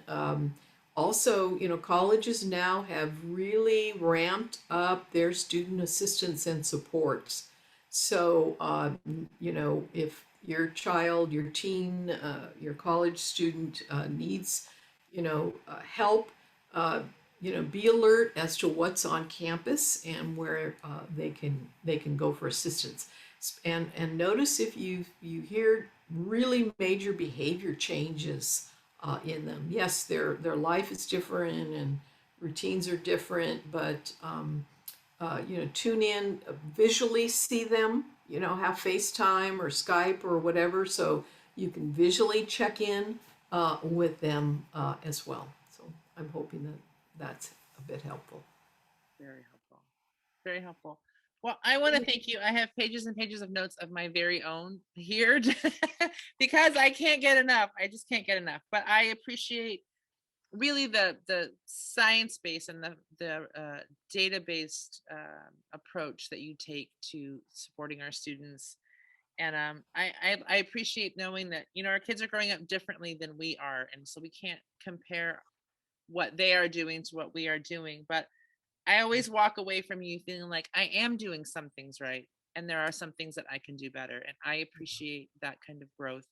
Also, colleges now have really ramped up their student assistance and supports. So, if your child, your teen, your college student needs, help, be alert as to what's on campus and where they can go for assistance. And notice if you hear really major behavior changes in them. Yes, their life is different and routines are different, but tune in, visually see them. Have FaceTime or Skype or whatever, so you can visually check in with them as well. So I'm hoping that that's a bit helpful. very helpful. Very helpful. Well, I want to thank you. I have pages and pages of notes of my very own here because I can't get enough. I just can't get enough. But I appreciate really the science based and the data based approach that you take to supporting our students. And I appreciate knowing that our kids are growing up differently than we are, and so we can't compare what they are doing to what we are doing. But I always walk away from you feeling like I am doing some things right, and there are some things that I can do better. And I appreciate that kind of growth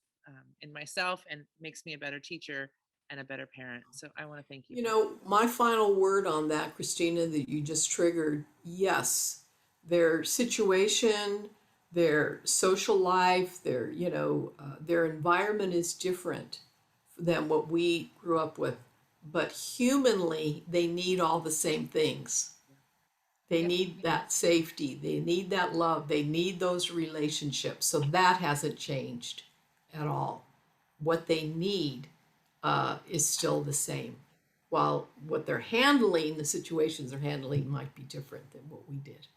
in myself, and makes me a better teacher and a better parent. So I want to thank you. You know, my final word on that, Christina, that you just triggered, yes, their situation, their social life, their environment is different than what we grew up with. But humanly, they need all the same things. They Yep. need that safety. They need that love. They need those relationships. So that hasn't changed at all. What they need is still the same. While what they're handling, the situations they're handling might be different than what we did.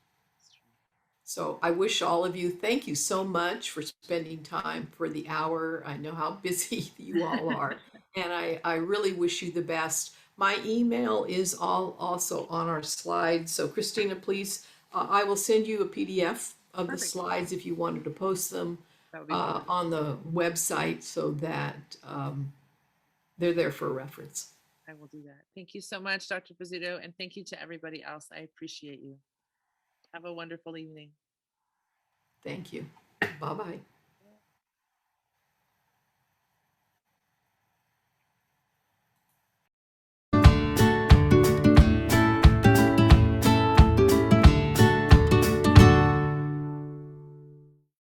So I wish all of you, thank you so much for spending time for the hour. I know how busy you all are, and I really wish you the best. My email is all also on our slides. So Christina, please, I will send you a PDF of the Perfect. slides if you wanted to post them That would be great. on the website so that they're there for reference. I will do that. Thank you so much, Dr. Vezzuto, and thank you to everybody else. I appreciate you. Have a wonderful evening. Thank you. Bye-bye.